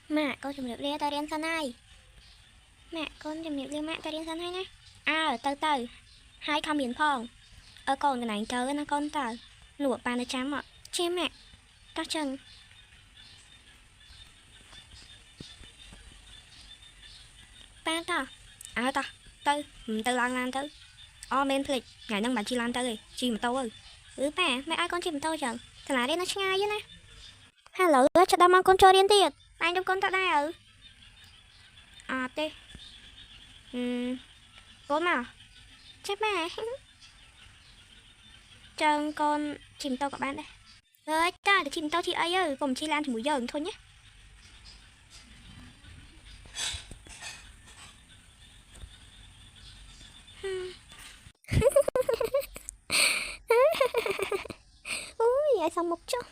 Mẹ con chụp được lia ta điên sân này. Mẹ con chụp được lia mẹ ta điên sân hay nè. Từ từ. Hai con miền phong. Con cái này chờ nó con tờ. Lụa bàn nó chám ạ. Che mẹ. Ta chân. Ba ta. Ta. Từ lan tới. Men phịch. Ngày nâng bà chi lan tới. Chi mà tâu ơi. Mẹ ai con chi mà tâu chẳng. Thật là điên nó ngay vậy nè. Hello, cho tao mong con cho điên tiệt. Anh trong con tại đây tê. Con mà. Chắc mẹ. Chân con chìm tao các bạn đây. Ta để chìm tao thì ấy ơi. Còn chi lan thì mũi giờ thôi nhé. Ui, ai xong một chút.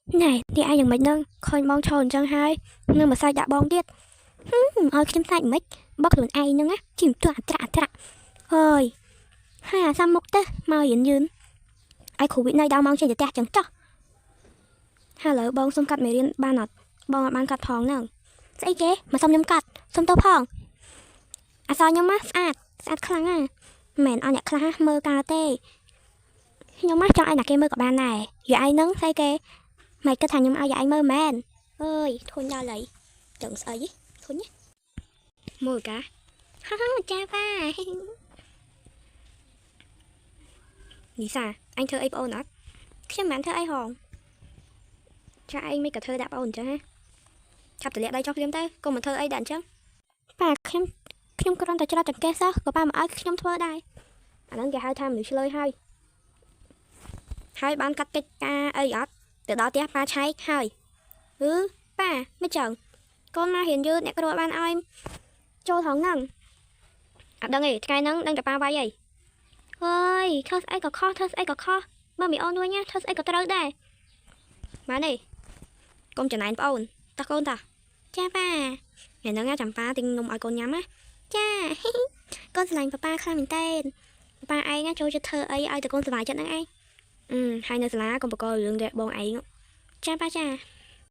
Này, thì ai dừng mạch nâng. Khôi bong tròn chân hai. Nhưng mà sao dạ bong tiết. Ôi, kiếm xanh mạch. Bóc luôn ai nâng á. Chìm tọa. Ôi. Hai xong một tê. Mau hiển dün. Ai khủ bị này đau mong trên tẹt chẳng cho. Hello, bong xong cắt mày riêng ba nọt. Bong bạn cắt phong nâng. Sẽ ghé, mà xong nhâm cắt. Xong tao phong. Sao nhâm mắt sạch khăn Mẹn nhạc khăn mơ cà tê. Nhâm mắt cho ai nạc cái mơ của bạn này. Giờ ai nâng say kê. Mày cứ thằng nhâm ai giờ anh mơ mẹn. Ơi, thôi ra lấy. Chẳng sợ gì. Thôi nhé. Mùi cả. Cha ba. Nghĩ sao? Anh thơ ấy ổn á. Khi mà anh thơ ấy hồn. Cho anh mấy cả thơ đạp ổn chứ ha. Chạp tử lẹ đây cho phim tới. Còn một thơ ấy đạn chứ. Bàខ្ញុំគ្រាន់តែច្រត់ចង្កេះសោះក៏ប៉ាមកឲ្យខ្ញុំធ្វើដែរអាហ្នឹងគេហៅថាមនុស្សឆ្លើយហើយបានកាត់កិច្ចការអីអត់ទៅដល់ផ្ទះប៉ាឆែកហើយប៉ាមិនចឹងកូនមករៀនយឺតអ្នកគ្រូបានឲ្យចូលថងហ្នឹងអត់ដឹងទេថ្ងៃហ្នឹងដឹងតែប៉ាវាយអីអើយធ្វើស្អីក៏ខុសបើមីអូនវិញណាធ្វើស្អីក៏ត្រូវដែរបានទេកុំចំណាយប្អូនតោះកូនតោះចាប៉ាថ្ងៃហ្នឹងចាំប៉ាទិញនំឲ្យកូនញ៉ាំណាចា conស្រឡាញ់ប៉ាប៉ាខ្លាំងមែនតើប៉ាឯងចូលចិត្តធ្វើអីឲ្យតែកូនសុខចិត្តហ្នឹងឯងហើយនៅសាលាកុំបកលរឿងតែបងឯងចាប៉ាចា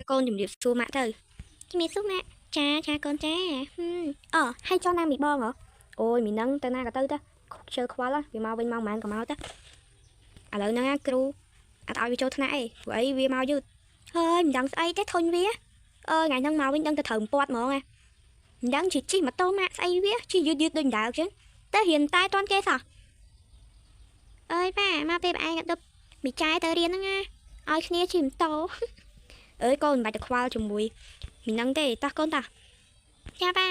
កូនជំរាបសួរម៉ាក់ទៅជំរាបសួរម៉ាក់ចាកូនចាហើយចង់ណាមីបងហ៎អូយមីនឹងទៅណាក៏ទៅជើខ្វល់វាមកវិញមកម៉ានក៏មកទៅឥឡូវហ្នឹងគ្រូអត់ឲ្យវាចូលថ្នាក់ឯងព្រោះអីវាមកយឺតហើយមិនដឹងស្អីទេធុញវាថ្ងៃហ្នឹងមកវិញដឹងតែត្រូវពាត់ហ្មងដឹងជីម៉ូតូម៉ាក់ស្អីវាជីយឺតដូចដើរចឹងតែរៀនតែតន់គេសោះអើយប៉ាមកពេលឯងដប់មីចាយទៅរៀនហ្នឹងណាឲ្យគ្នាជីម៉ូតូអើយកូនមិនបាច់ទៅខ្វល់ជាមួយមីនឹងទេតោះកូនតោះចាប៉ា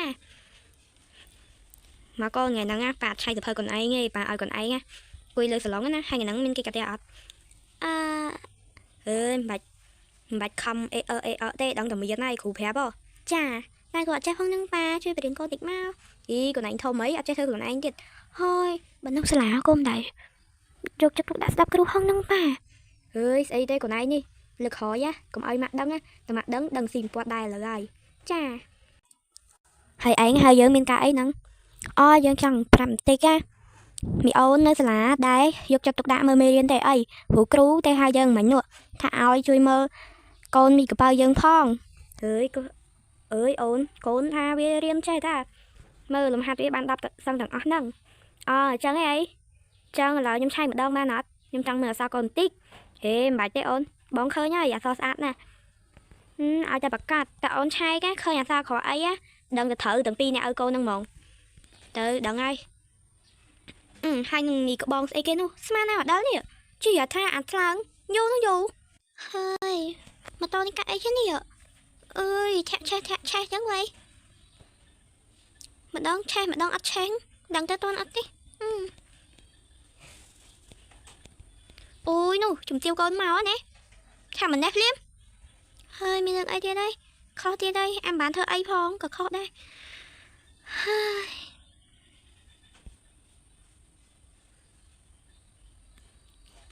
មកកូនថ្ងៃហ្នឹងណាប៉ាឆៃទៅភើកូនឯងឯងប៉ាឲ្យកូនឯងណាគួយលើសាឡុងណាហើយថ្ងៃហ្នឹងមានគេកាត់ទេអត់មិនបាច់ខំទេដឹងតែមានហើយគ្រូប្រាប់ហ៎ចាតែគាត់ចេះផងនឹងប៉ាជួយបរៀនកូនតិចមកកូនឯងធំអីអត់ចេះធ្វើខ្លួនឯងទៀតហើយបើនៅសាលាកុំដែរយកចិត្តទុកដាក់ស្ដាប់គ្រូផងនឹងប៉ាអើយស្អីទេកូនឯងនេះលើកក្រោយកុំឲ្យម៉ាក់ដឹងតែម៉ាក់ដឹងស៊ីមិនពាត់ដែរឥឡូវហើយចាហើយឯងហើយយើងមានការអីហ្នឹងយើងចង់5បន្តិចមីអូននៅសាលាដែរយកចិត្តទុកដាក់មើលមេរៀនទេអីព្រោះគ្រូទេហៅយើងមិញនោះថាឲ្យជួយមើលកូនមីកប៉ៅយើងផងអើយអូនកូនថាវារៀនចេះតាមើលលំហាត់វាបាន10សឹងទាំងអស់ហ្នឹងអញ្ចឹងអីចឹងឥឡូវខ្ញុំឆៃម្ដងបានអត់ខ្ញុំចង់មើលអក្សរកូនបន្តិចមិនបាច់ទេអូនបងឃើញហើយអក្សរស្អាតណាស់ឲ្យតែប្រកាសតែអូនឆៃឃើញអក្សរក្រអីដឹងតែត្រូវទាំងពីរអ្នកឲ្យកូនហ្នឹងហ្មងទៅដឹងហើយហើយនឹងនេះក្បងស្អីគេនោះស្មានណាស់មកដល់នេះជឿថាអាថ្លើងយូរហើយម៉ូតូនេះកាត់អីchứនេះអើយឆាក់ចឹងហីម្ដងឆេះម្ដងអត់ឆេះដឹងទៅតន់អត់ទេអូយនោះជំទាវកូនមកណាថាមិនណេះភ្លាមហើយមានរឿងអីទៀតហើយខុសទៀតហើយអាមិនបានធ្វើអីផងក៏ខុសដែរ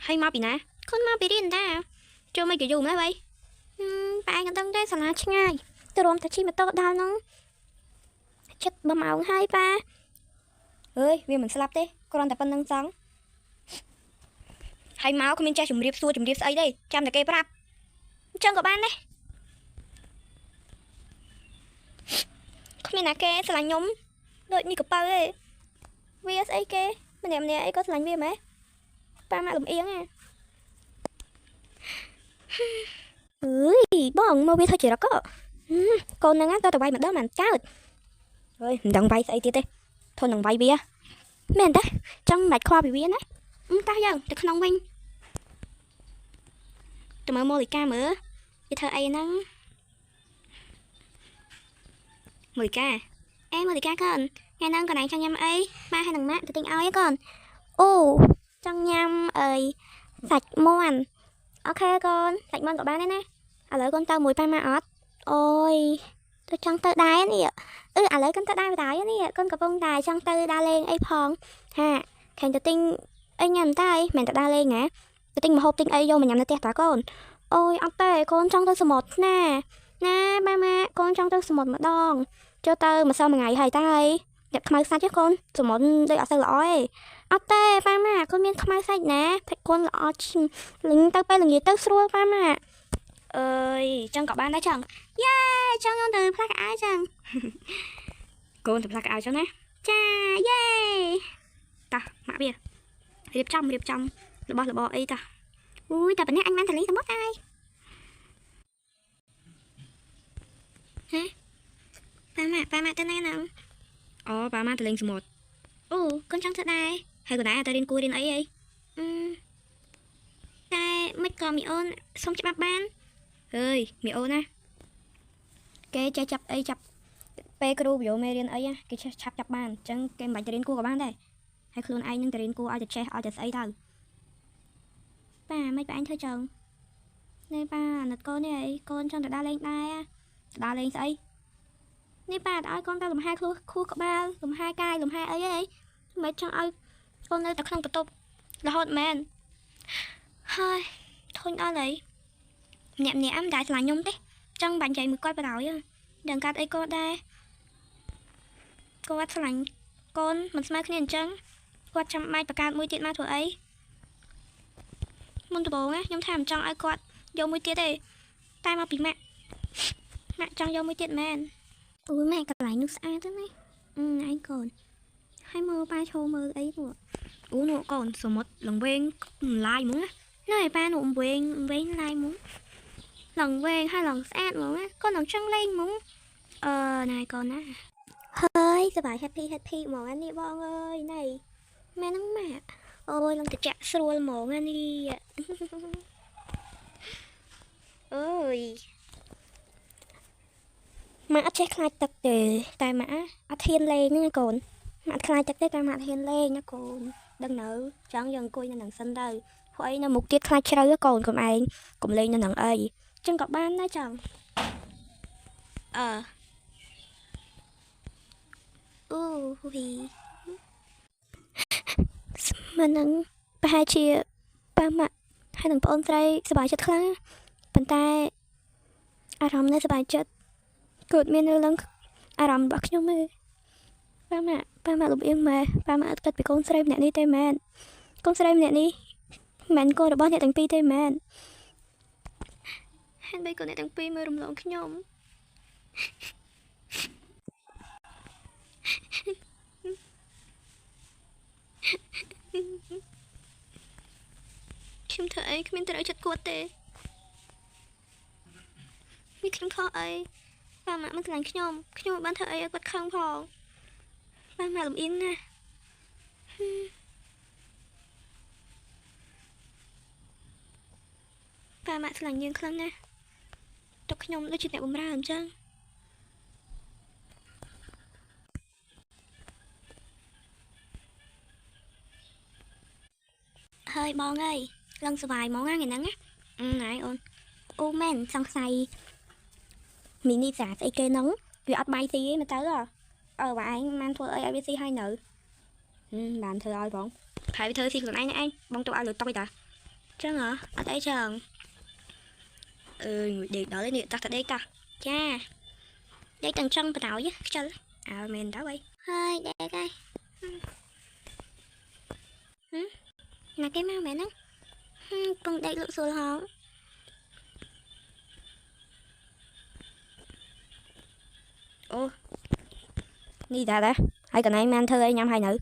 ហើយមកពីណាកូនមកពីរៀនតាចូលមិនក៏យូរម្ល៉េះវ៉ៃប៉ាឯងក៏ដឹងដែរសាលាឆ្ងាយទៅរួមតាជិះម៉ូតូដល់ហ្នឹងចិត្តបើម៉ោងហើយប៉ាអើយវាមិនស្លាប់ទេគ្រាន់តែប៉ុណ្្នឹងសោះហើយមកគ្មានចេះជំរាបសួរជំរាបស្អីទេចាំតែគេប្រាប់អញ្ចឹងក៏បានដែរ មានណាគេស្រឡាញ់ខ្ញុំដូចនេះកប៉ៅទេវាស្អីគេម្នាក់អីក៏ស្រឡាញ់វាម៉េចប៉ាម៉ាក់លំអៀងណាអើយបងមកវាធ្វើជារកកូនហ្នឹងទៅវាយម្ដងមិនកើតអើយមិនដឹងវាយស្អីទៀតទេធន់នឹងវាយវាមែនទេចង់មិនខ្វល់ពីវាណាតោះយើងទៅក្នុងវិញទៅមើលម៉ូលីកាមើលវាធ្វើអីហ្នឹងម៉ូលីកាអេម៉ូលីកាកូនថ្ងៃហ្នឹងកន្លែងចង់ញ៉ាំអីម៉ាក់ហើយនឹងម៉ាក់ទៅទិញឲ្យឯងកូនអូចង់ញ៉ាំអីសាច់មាន់អូខេកូនសាច់មាន់ក៏បានដែរណាឥឡូវកូនទៅមួយប៉ាម៉ាក់អត់អូយទៅចង់ទៅដែរនេះឥឡូវកូនទៅដែរនេះកូនកំពុងតែចង់ទៅដើរលេងអីផងហាខាងទៅទិញអីញ៉ាំតែមិនទៅដើរលេងណាទៅទិញម្ហូបទិញអីយកមកញ៉ាំនៅផ្ទះតាកូនអូយអត់ទេកូនចង់ទៅសមុទ្រណាម៉ាម៉ាកូនចង់ទៅសមុទ្រម្ដងចូលទៅម្សិលមួយថ្ងៃហើយតែអ្នកខ្មៅសាច់ទេកូនសមុទ្រដូចអត់សូវល្អទេអត់ទេប៉ាម៉ាកូនមានខ្មៅសាច់ណាសាច់កូនល្អលឹងទៅពេលល្ងាចទៅស្រួលប៉ាម៉ាអើយចឹងក៏បានដែរចឹងយេចឹងខ្ញុំទៅផ្លាស់កៅអៅចឹងកូនទៅផ្លាស់កៅអៅចឹងណាចាយេតោះម៉ាក់វារៀបចំរបស់របរអីតោះអូយតែប៉ុណ្ណេះអញបានទៅលេងសមុទ្រហើយហ៎ប៉ាម៉ាក់ទៅណាហ្នឹងអូប៉ាម៉ាក់ទៅលេងសមុទ្រអូកូនចង់ទៅដែរហើយកូនដែរទៅរៀនគួររៀនអីតែមិនក៏មីអូនសុំច្បាប់បានអើយមីអូនណាគេចេះចាប់អីចាប់ពេលគ្រូបញ្យោមេរៀនអីគេឆាប់ចាប់បានអញ្ចឹងគេមិនបាច់ទៅរៀនគួរក៏បានដែរហើយខ្លួនឯងនឹងទៅរៀនគួរឲ្យតែចេះឲ្យតែស្អីទៅប៉ាមិនប៉ាអញធ្វើចឹងនេះប៉ាអាណិតកូននេះអីកូនចង់ទៅដើរលេងដែរដើរលេងស្អីនេះប៉ាឲ្យកូនទៅលំហែខួរក្បាលលំហែកាយលំហែអីមិនចង់ឲ្យកូននៅតែក្នុងបន្ទប់រហូតមែនហើយធុញអស់ហើយម្នាក់មិនដែរឆ្លាញ់ខ្ញុំទេចង់បាញ់ចៃមួយគាត់បដ ாய் ដឹងកាត់អីគាត់ដែរគាត់ឆ្លាញ់កូនមិនស្មើគ្នាអញ្ចឹងគាត់ចាំបាច់បង្កើតមួយទៀតមកធ្វើអីមុនដំបូងខ្ញុំថាមិនចង់ឲ្យគាត់យកមួយទៀតទេតែមកពីម៉ាក់ចង់យកមួយទៀតមែនអូយម៉ែកន្លែងនោះស្អាតទេណាឯងកូនហើយមើលប៉ាឈោមើលអីនោះអូនោះកូនសមុទ្រលងវែងឡាយហ្មងណាឯប៉ានោះវែងឡាយហ្មងឡងវែងហើយឡងស្អាតហ្មងកូនឡងចង់លេងហ្មងណែកូនណាហើយសប្បាយ happy ហ្មងនេះបងអើយណៃម៉ែនឹងម៉ាក់អូយឡងតិចស្រួលហ្មងនេះអើយម៉ាក់អត់ចេះខ្លាចទឹកទេតែម៉ាក់អត់ហ៊ានលេងណាកូនម៉ាក់អត់ខ្លាចទឹកទេតែម៉ាក់ហ៊ានលេងណាកូនដឹងនៅចង់យើងអង្គុយនៅនឹងសិនទៅព្រោះអីនៅមុខទៀតខ្លាចជ្រៅកូនកុំឯងកុំលេងនៅនឹងអីចឹងក៏បានដែរចឹងអូវីមិននឹងប្រហែលជាប៉ាម៉ាក់ហើយនឹងបងអូនស្រីសប្បាយចិត្តខ្លាំងប៉ុន្តែអារម្មណ៍នៅសប្បាយចិត្តគាត់មាននៅឡើងអារម្មណ៍របស់ខ្ញុំទេប៉ាម៉ាក់លំអៀងម៉ែប៉ាម៉ាក់អត់គិតពីកូនស្រីម្នាក់នេះទេមែនកូនស្រីម្នាក់នេះមិនមែនកូនរបស់អ្នកទាំងពីរទេមែនហើយបីកូនអ្នកទាំងពីរមើលរំលងខ្ញុំខ្ញុំធ្វើអីគ្មានត្រូវចិត្តគាត់ទេនេះខ្ញុំខុសអីប៉ាម៉ាក់មិនស្រឡាញ់ខ្ញុំបានធ្វើអីឲ្យគាត់ខឹងផងប៉ាម៉ាក់លំអៀងណាប៉ាម៉ាក់ស្រឡាញ់យើងខ្លាំងណាស់ទុកខ្ញុំដូចជាអ្នកបម្រើអញ្ចឹងហើយបងអើយឡើងសុបាយហ្មងថ្ងៃហ្នឹងណាណៃអូមែនសង្ស័យមីនីសាស្អីគេហ្នឹងវាអត់បាយស៊ីទេមើលទៅបើឯងបានធ្វើអីឲ្យវាស៊ីហើយនៅបានធ្វើឲ្យបងហើយវាធ្វើស៊ីខ្លួនឯងណាឯងបងទៅឲ្យលុយតុយតាចឹងអត់អីចឹងដេកដល់នេះតាស់តដេកតាចាដេកទាំងចង់បដ ாய் ខ្ជិលមែនតើហើយដេកហើយណាគេមកមែនហ្នឹងពងដេកលក់សួលហងអូ នេះតាហើយកណៃបានធ្វើអីញ៉ាំហើយនៅ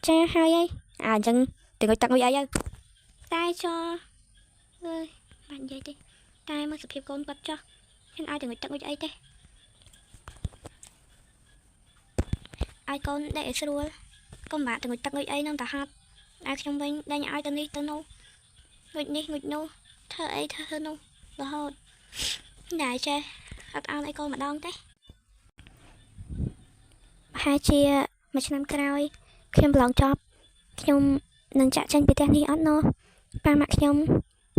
ចាហើយអីអញ្ចឹងទៅងុយទឹកងុយអីទៅតែចោអើយបាច់និយាយទេតែមកសភាពកូនគាត់ចោះខ្ញុំឲ្យទៅងុយទឹកងុយអីទេឲ្យកូនដេកឲ្យស្រួលកុំបាក់ទៅងុយទឹកងុយអីនឹងតាហត់ឲ្យខ្ញុំវិញដេញឲ្យទៅនេះទៅនោះងុយនេះងុយនោះធ្វើអីធ្វើនោះរហូតតែចេះអត់អោនឲ្យកូនម្ដងទេហើយជាមួយឆ្នាំក្រោយខ្ញុំប្រឡងចប់ខ្ញុំនឹងចាក់ចេញពីផ្ទះនេះអត់ណោះប៉ាម៉ាក់ខ្ញុំ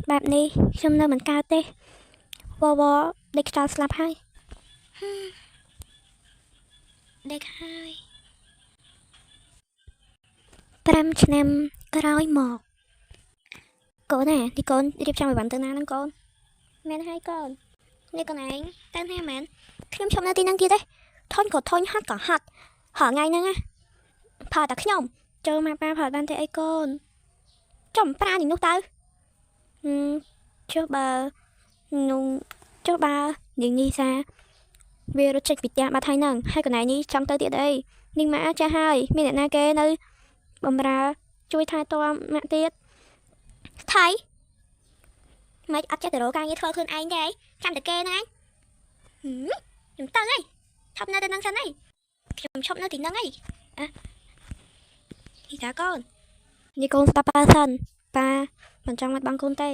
បែបនេះខ្ញុំនៅមិនកើតទេវដេកខ្យល់ស្លាប់ហើយដេកហើយ5ឆ្នាំក្រោយមកកូនណានេះកូនរៀបចំឲ្យបានទៅណាហ្នឹងកូនមែនហើយកូននេះកូនឯងទៅណាមែនខ្ញុំឈប់នៅទីហ្នឹងទៀតទេធន់ក៏ធន់ហត់ក៏ហត់ហល់ថ្ងៃហ្នឹងណាផលតែខ្ញុំចូលមកប៉ាផលបានទេអីកូនចំប្រានេះនោះទៅចុះបើនោះចុះបើនាងនេះសាវារត់ចេញពីផ្ទះបាត់ហើយហ្នឹងហើយកណៃនេះចង់ទៅទៀតអីនាងម៉ាក់ចាស់ហើយមានអ្នកណាគេនៅបំរើជួយថែទាំម៉ាក់ទៀតថៃមិនអត់ចេះទៅរកការងារធ្វើខ្លួនឯងទេចាំតែគេហ្នឹងខ្ញុំទៅហើយឈប់នៅទៅនឹងសិនហើយខ្ញុំឈប់នៅទីហ្នឹងហើយនេះតាកូននេះកូនស្ដាប់ប៉ាសិនប៉ាមិនចង់មកបងកូនទេ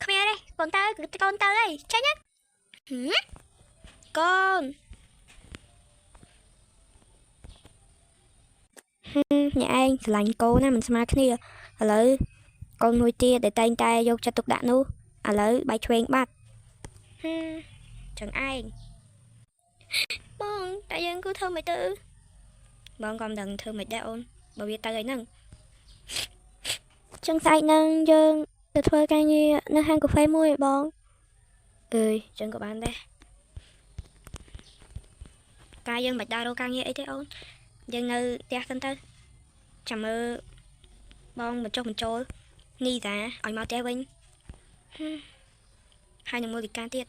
គ្មានទេកូនទៅគឺកូនទៅហើយចេញណាកូនអ្នកឯងស្រឡាញ់កូនណាមិនស្មើគ្នាឥឡូវកូនមួយទៀតដែលតែងតែយកចិត្តទុកដាក់នោះឥឡូវបែកឆ្វេងបាត់ចឹងឯងបងតែយើងគូធ្វើមិនទៅបងក៏មិនដឹងធ្វើមិនដែរអូនបើវាទៅហើយហ្នឹងចឹងស្អែកហ្នឹងយើងទៅធ្វើការងារនៅហាងកាហ្វេមួយបងអើយចឹងក៏បានដែរការយើងមិនដើររកការងារអីទេអូនយើងនៅផ្ទះសិនទៅចាំមើលបងបញ្ចុះបញ្ចូលនេះតាឲ្យមកផ្ទះវិញហើយនឹងមើលវិការទៀត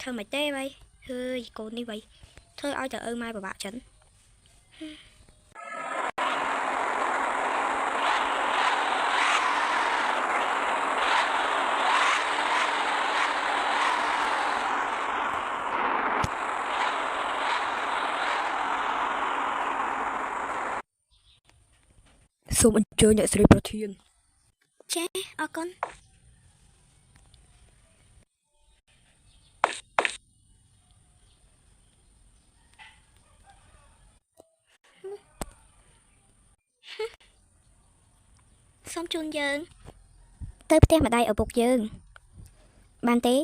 ធ្វើមិនទេវ៉ៃហើយកូននេះវ៉ៃធ្វើឲ្យតើឪម៉ែពិបាកចិនសូមអញ្ជើញអ្នកស្រីប្រធានចាអរគុណសូមជូនយើងទៅផ្ទះម្ដាយឪពុកយើងបានទេ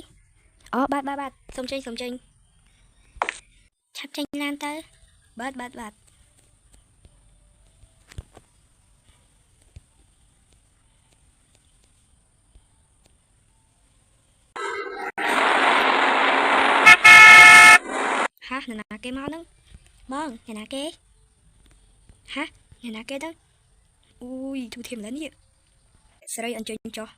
អូបាទសូមចេញឆាប់ចេញឡានទៅបាទហាអ្នកណាគេមកហ្នឹងបងអ្នកណាគេហាអ្នកណាគេទៅអូយទូធៀមឡើងនេះស្រីអញ្ជើញចុះ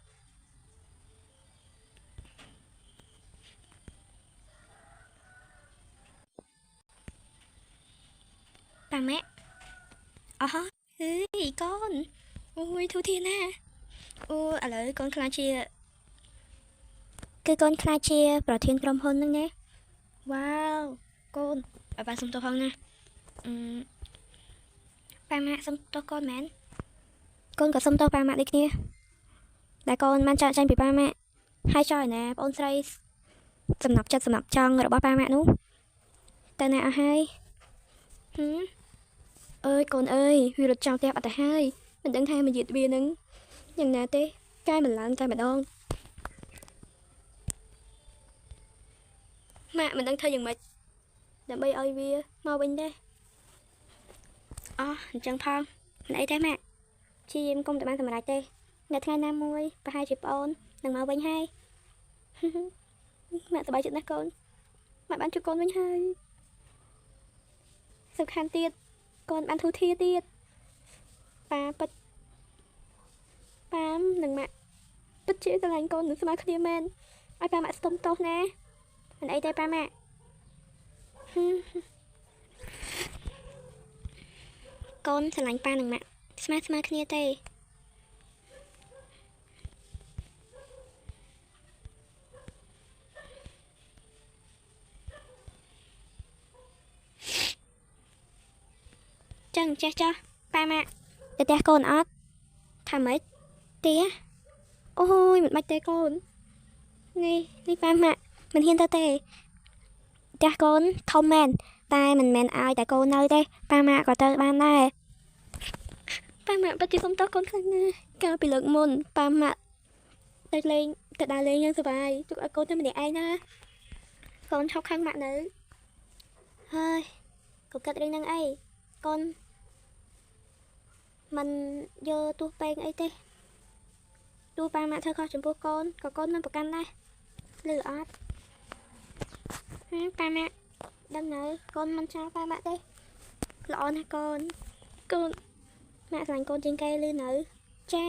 ប៉ាម៉ាក់អស់អើយកូនអូយទូធៀមណាអូឥឡូវកូនខ្លាចជាគឺកូនខ្លាចជាប្រធានក្រុមហ៊ុនហ្នឹងណាវ៉ាវកូនប៉ាសុំទោសផងណាប៉ាម៉ាក់សុំទោសកូនមែនកូនក៏សុំទោសប៉ាម៉ាក់ដូចគ្នាដែលកូនបានចាក់ចាញ់ពីប៉ាម៉ាក់ហើយចោលណាបងអូនស្រីសំណាប់ចិត្តសំណាប់ចង់របស់ប៉ាម៉ាក់នោះទៅណាអស់ហើយអើយកូនអើយវារត់ចង់ផ្ទះបាត់ទៅហើយមិនដឹងថាមកយាទវានឹងយ៉ាងណាទេកាយមិនឡើងតែម្ដងម៉ាក់មិនដឹងធ្វើយ៉ាងម៉េចដើម្បីឲ្យវាមកវិញដែរអញ្ចឹងផងមិនអីទេម៉ាក់ជាយាមកុំតែបានសម្រេចទេនៅថ្ងៃណាមួយប្រហែលជាប្អូននឹងមកវិញហើយម៉ាក់សប្បាយចិត្តណាស់កូនម៉ាក់បានជួបកូនវិញហើយសំខាន់ទៀតកូនបានធូធាទៀតប៉ាពិតប៉ានិងម៉ាក់ពិតជាស្រឡាញ់កូននឹងស្មើគ្នាមែនឲ្យប៉ាម៉ាក់ស្ទុំទោសណាមិនអីទេប៉ាម៉ាក់ កូនស្រឡាញ់ប៉ានឹងម៉ាក់ស្មើគ្នាទេចឹងចេះចោះប៉ាម៉ាក់ទៅផ្ទះកូនអត់ថាម៉េចទេអូយមិនបាច់ទេកូននេះប៉ាម៉ាក់មិនហ៊ានទៅទេផ្ទះកូនធំមែនតែមិនមែនឲ្យតែកូននៅទេប៉ាម៉ាក់ក៏ទៅបានដែរប៉ាម៉ាក់ពិតជាសុំទោសកូនខ្លាំងណាស់កាលពីលើកមុនប៉ាម៉ាក់ទៅដើរលេងយ៉ាងសប្បាយទុកឲ្យកូនទៅម្នាក់ឯងណាកូនឈប់ខឹងម៉ាក់នៅហើយកុំគិតរឿងហ្នឹងអីកូនមិនយកទោះពេកអីទេទោះប៉ាម៉ាក់ធ្វើខុសចំពោះកូនក៏កូនមិនប្រកាន់ដែរឮអត់ប៉ាម៉ាក់ដឹងនៅកូនមិនចោលប៉ាម៉ាក់ទេល្អណាស់កូនម៉ាក់ស្រឡាញ់កូនជាងគេឮនៅចា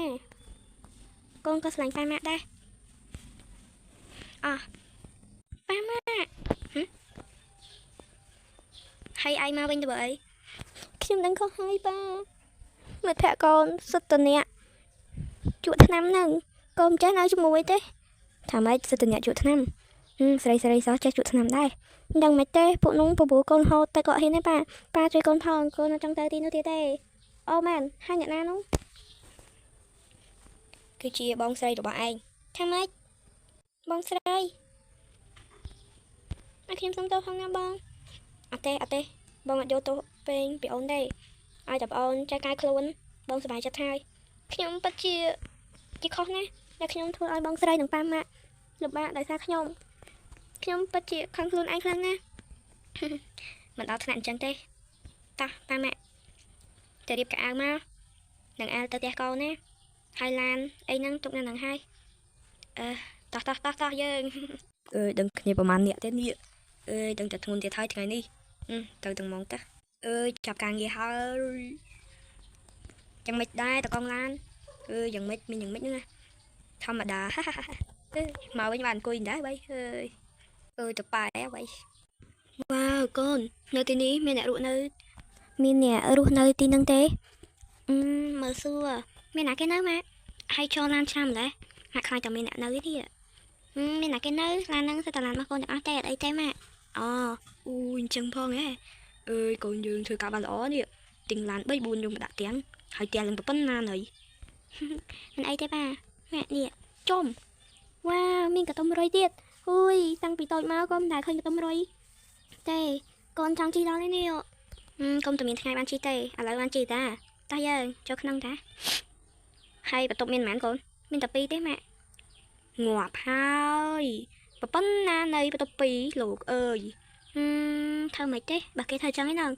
កូនក៏ស្រឡាញ់ប៉ាម៉ាក់ដែរប៉ាម៉ាក់ហើយឯងមកវិញទៅអីខ្ញុំដឹងខុសហើយប៉ាមិត្តភក្តិកូនសុទ្ធតអ្នកជក់ថ្នាំហ្នឹងកូនចេះនៅជាមួយទេថាម៉េចសុទ្ធតអ្នកជក់ថ្នាំស្រីសោះចេះជក់ថ្នាំដែរដឹងមិនទេពួកនោះពពូកូនហូតតែក៏ហ៊ានទេប៉ាជួយកូនផងកូននៅចង់ទៅទីនោះទៀតទេអូមែនហើយអ្នកណានោះគឺជាបងស្រីរបស់ឯងថាម៉េចបងស្រីឲ្យខ្ញុំសុំទោសផងណាបងអត់ទេបងអត់យកទោសពេងពីអូនទេឲ្យតែបងអូនចេះកែខ្លួនបងសប្បាយចិត្តហើយខ្ញុំពិតជាខុសណាស់ដែលខ្ញុំធ្វើឲ្យបងស្រីនិងប៉ាម៉ាក់លំបាកដោយសារខ្ញុំពិតជាខឹងខ្លួនឯងខ្លាំងណាស់មិនដល់ថ្នាក់អញ្ចឹងទេតោះប៉ាម៉ាក់ទៅរៀបកៅអៅមកនឹងអាលទៅផ្ទះកូនណាហើយឡានអីហ្នឹងទុកនៅនឹងហើយតោះយើងដឹងគ្នាប្រហែលអ្នកទេនេះដឹងតែធ្ងន់ទៀតហើយថ្ងៃនេះទៅទាំងម៉ោងតើចាប់ការងារហើយយ៉ាងម៉េចដែរតកងឡានយ៉ាងម៉េចមានយ៉ាងម៉េចហ្នឹងណាធម្មតាមកវិញបានអង្គុយដែរបីទៅប៉ែអ្វីវ៉ាវកូននៅទីនេះមានអ្នករស់នៅទីហ្នឹងទេមើលសួរមានណាគេនៅម៉ាក់ហើយចូលឡានឆ្នាំម្លេះម៉ាក់ខ្លាចតែមានអ្នកនៅទេមានណាគេនៅឡានហ្នឹងសិតតែឡានរបស់កូនទាំងអស់ទេអត់អីទេម៉ាក់អូអញ្ចឹងផងហ៎កូនយើងធ្វើការបានល្អនេះទិញឡាន3 4យើងមកដាក់ទាំងហើយទាំងនឹងប៉ុណ្ណាណីមិនអីទេប៉ាម៉ាក់នេះចុំវ៉ាវមានកតុំរុយទៀតតាំងពីតូចមកក៏មិនដែលឃើញកតុំរុយទេកូនចង់ជិះដល់នេះកុំតែមានថ្ងៃបានជិះទេឥឡូវបានជិះតាតោះយើងចូលក្នុងតាហើយបន្ទប់មានប៉ុន្មានកូនមានតែ2ទេម៉ាក់ងាប់ហើយប៉ុណ្ណានៃបន្ទប់2លោកអើយធ្វើមិនទេបើគេធ្វើចឹងហ្នឹង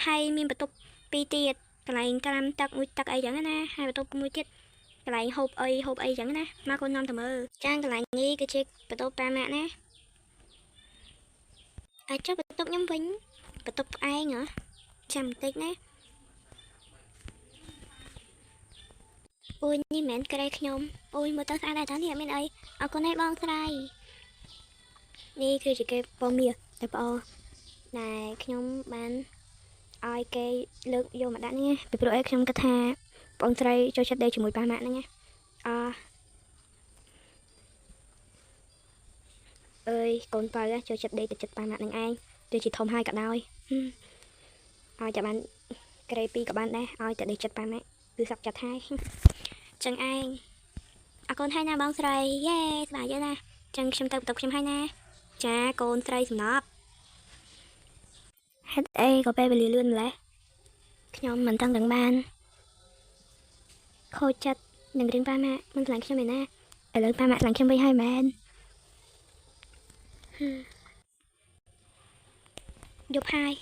ហើយមានបន្ទប់2ទៀតកន្លែងត្រាំទឹកមួយទឹកអីចឹងណាហើយបន្ទប់មួយទៀតកន្លែងហូបអីចឹងណាមកកូននាំទៅមើលចាងកន្លែងនេះគឺជាបន្ទប់ប៉ាម៉ាក់ណាអាចចុះបន្ទប់ខ្ញុំវិញបន្ទប់ផ្អែងហ៎ចាំបន្តិចណានេះមិនមែនក្រែខ្ញុំមើលទៅស្អាតដែរតានេះអត់មានអីអរគុណឯងបងស្រីនេះគឺជាគេបងមាសតែប្អូនដែលខ្ញុំបានឲ្យគេលើកយកមកដាក់នេះពីព្រោះអីខ្ញុំគិតថាបងស្រីចូលចិត្តដេកជាមួយប៉ាម៉ាក់ហ្នឹងណាកូនបើចូលចិត្តដេកទៅចិត្តប៉ាម៉ាក់នឹងឯងទោះជាធំហើយក៏ដោយឲ្យតែបានក្រេ2ក៏បានដែរឲ្យតែដេកចិត្តប៉ាម៉ាក់គឺសក់ចិត្តហើយចឹងឯងអរគុណហើយណាបងស្រីយេសប្បាយទេណាចឹងខ្ញុំទៅបន្ទប់ខ្ញុំហើយណាចាកូនស្រីសំណប់ហេតុអីក៏ពេលវេលាលឿនម្លេះខ្ញុំមិនដឹងបានខូចចិត្តនឹងរឿងប៉ាម៉ាក់មិនខ្លាំងខ្ញុំឯណាឥឡូវប៉ាម៉ាក់ខ្លាំងខ្ញុំវិញហើយមែនយប់ហើយ